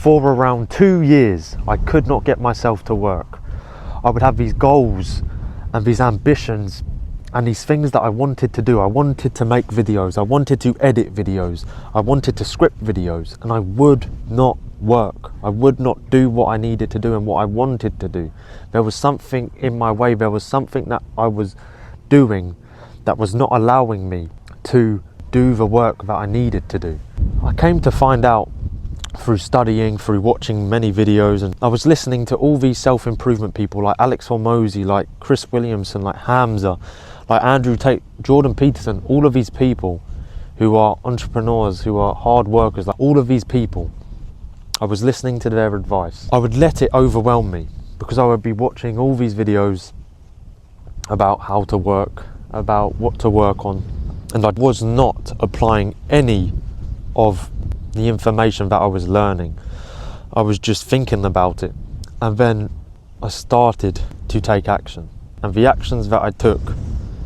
For around 2 years, I could not get myself to work. I would have these goals and these ambitions and these things that I wanted to do. I wanted to make videos, I wanted to edit videos, I wanted to script videos, and I would not work. I would not do what I needed to do and what I wanted to do. There was something in my way, there was something that I was doing that was not allowing me to do the work that I needed to do. I came to find out through studying, through watching many videos, and I was listening to all these self-improvement people like Alex Hormozy, like Chris Williamson, like Hamza, like Andrew Tate, Jordan Peterson, all of these people who are entrepreneurs, who are hard workers, like all of these people, I was listening to their advice. I would let it overwhelm me because I would be watching all these videos about how to work, about what to work on, and I was not applying any of the information that I was learning. I was just thinking about it, and then I started to take action. And the actions that I took,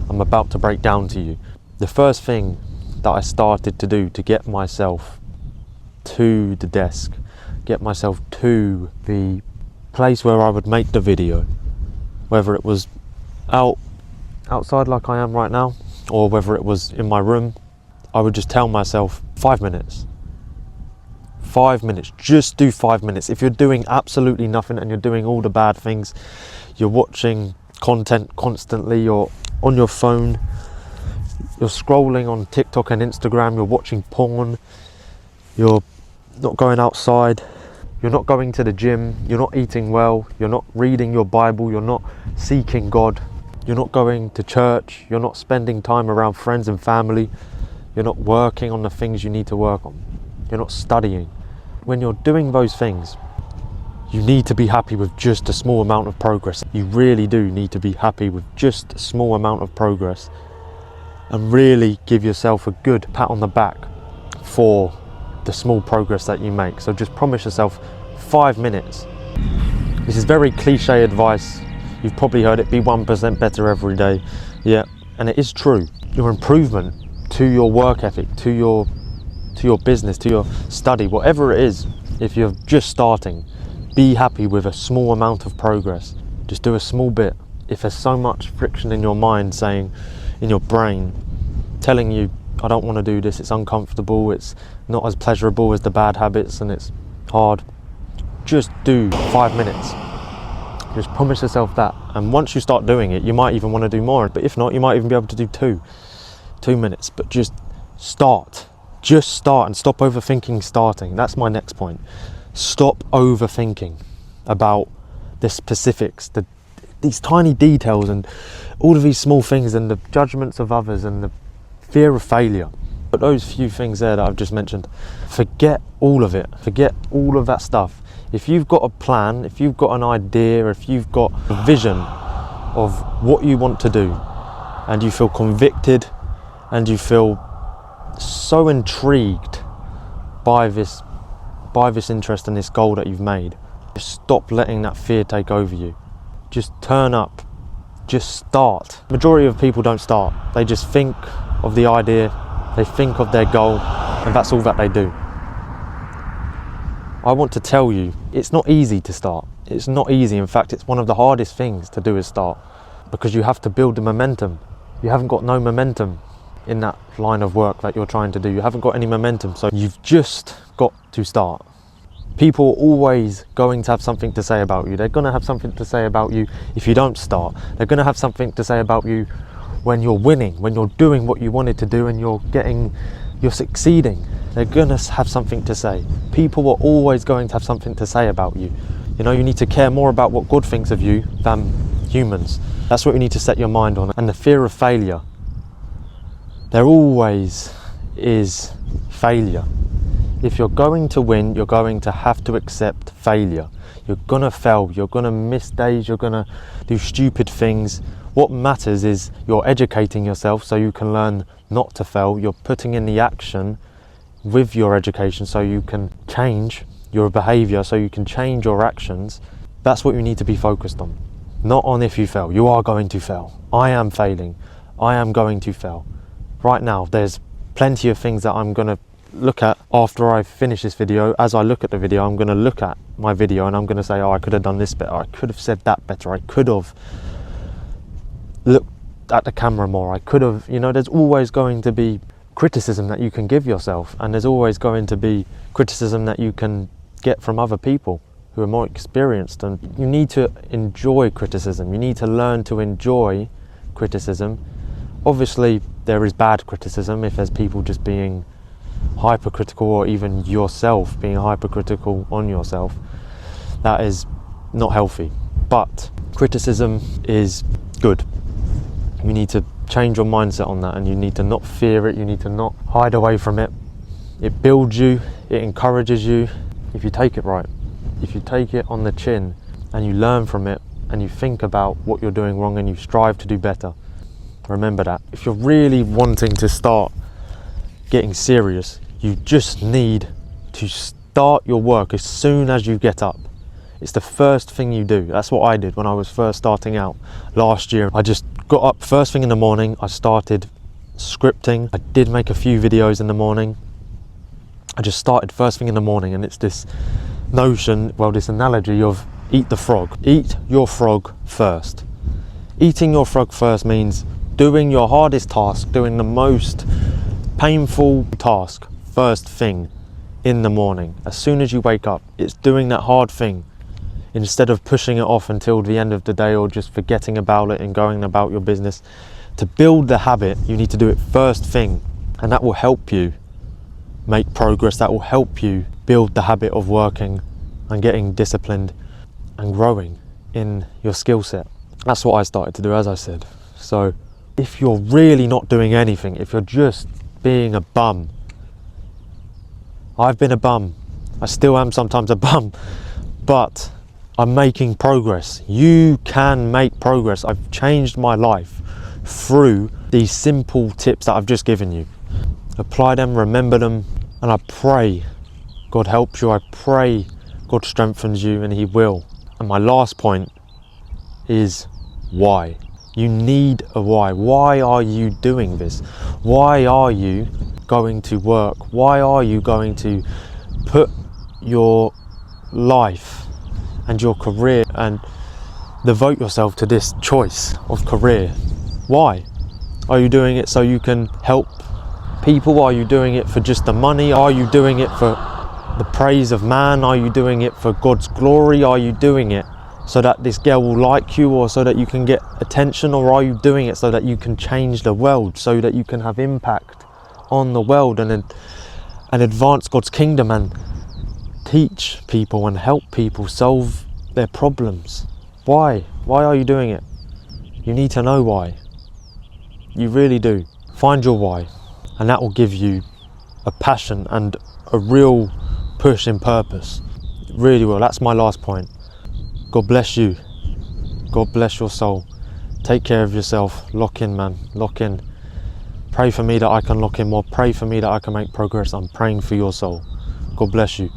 I'm about to break down to you. The first thing that I started to do to get myself to the desk, get myself to the place where I would make the video, whether it was outside like I am right now, or whether it was in my room, I would just tell myself 5 minutes. 5 minutes, just do 5 minutes. If you're doing absolutely nothing and you're doing all the bad things, you're watching content constantly, you're on your phone, you're scrolling on TikTok and Instagram, you're watching porn, you're not going outside, you're not going to the gym, you're not eating well, you're not reading your Bible, you're not seeking God, you're not going to church, you're not spending time around friends and family, you're not working on the things you need to work on, you're not studying. When you're doing those things, you need to be happy with just a small amount of progress. You really do need to be happy with just a small amount of progress, and really give yourself a good pat on the back for the small progress that you make. So just promise yourself 5 minutes. This is very cliche advice. You've probably heard it, be 1% better every day. Yeah, and it is true. Your improvement to your work ethic, to your business, to your study, whatever it is, if you're just starting, be happy with a small amount of progress. Just do a small bit. If there's so much friction in your mind saying, in your brain, telling you, I don't want to do this, it's uncomfortable, it's not as pleasurable as the bad habits, and it's hard, just do 5 minutes. Just promise yourself that. And once you start doing it, you might even want to do more. But if not, you might even be able to do 2 minutes. But just start. Just start and stop overthinking starting. That's my next point. Stop overthinking about the specifics, these tiny details and all of these small things and the judgments of others and the fear of failure. But those few things there that I've just mentioned, forget all of it. Forget all of that stuff. If you've got a plan, if you've got an idea, if you've got a vision of what you want to do, and you feel convicted and you feel so intrigued by this interest and this goal that you've made, just stop letting that fear take over you. Just turn up, just start. Majority of people don't start. They just think of the idea, they think of their goal, and that's all that they do. I want to tell you, it's not easy to start. It's not easy. In fact, it's one of the hardest things to do is start, because you have to build the momentum. You haven't got no momentum in that line of work that you're trying to do. You haven't got any momentum, so you've just got to start. People are always going to have something to say about you. They're going to have something to say about you if you don't start. They're going to have something to say about you when you're winning, when you're doing what you wanted to do and you're succeeding. They're going to have something to say. People are always going to have something to say about you. You know, you need to care more about what God thinks of you than humans. That's what you need to set your mind on. And the fear of failure, there always is failure. If you're going to win, you're going to have to accept failure. You're gonna fail, you're gonna miss days, you're gonna do stupid things. What matters is you're educating yourself so you can learn not to fail. You're putting in the action with your education so you can change your behavior, so you can change your actions. That's what you need to be focused on. Not on if you fail. You are going to fail. I am failing. I am going to fail. Right now, there's plenty of things that I'm gonna look at after I finish this video. As I look at the video, I'm going to look at my video and I'm going to say, oh, I could have done this better, I could have said that better, I could have looked at the camera more, I could have, you know, there's always going to be criticism that you can give yourself, and there's always going to be criticism that you can get from other people who are more experienced. And you need to enjoy criticism, you need to learn to enjoy criticism. Obviously there is bad criticism, if there's people just being hypercritical, or even yourself being hypercritical on yourself, that is not healthy. But criticism is good. You need to change your mindset on that, and you need to not fear it, you need to not hide away from it. It builds you, it encourages you if you take it right. If you take it on the chin and you learn from it and you think about what you're doing wrong and you strive to do better. Remember that. If you're really wanting to start getting serious, you just need to start your work as soon as you get up. It's the first thing you do. That's what I did when I was first starting out last year. I just got up first thing in the morning, I started scripting. I did make a few videos in the morning. I just started first thing in the morning, and it's this notion, well, this analogy of eat the frog. Eat your frog first. Eating your frog first means doing your hardest task, doing the most painful task first thing in the morning. As soon as you wake up, it's doing that hard thing instead of pushing it off until the end of the day or just forgetting about it and going about your business. To build the habit, you need to do it first thing, and that will help you make progress. That will help you build the habit of working and getting disciplined and growing in your skill set. That's what I started to do, as I said. So if you're really not doing anything, if you're just being a bum, I've been a bum, I still am sometimes a bum, but I'm making progress. You can make progress. I've changed my life through these simple tips that I've just given you. Apply them, remember them, and I pray God helps you. I pray God strengthens you, and He will. And my last point is why. You need a why. Why are you doing this? Why are you going to work? Why are you going to put your life and your career and devote yourself to this choice of career? Why? Are you doing it so you can help people? Are you doing it for just the money? Are you doing it for the praise of man? Are you doing it for God's glory? Are you doing it so that this girl will like you, or so that you can get attention? Or are you doing it so that you can change the world, so that you can have impact on the world and advance God's kingdom and teach people and help people solve their problems? Why? Why are you doing it? You need to know why. You really do. Find your why, and that will give you a passion and a real push in purpose. It really will. That's my last point. God bless you. God bless your soul. Take care of yourself. Lock in, man. Lock in. Pray for me that I can lock in more. Pray for me that I can make progress. I'm praying for your soul. God bless you.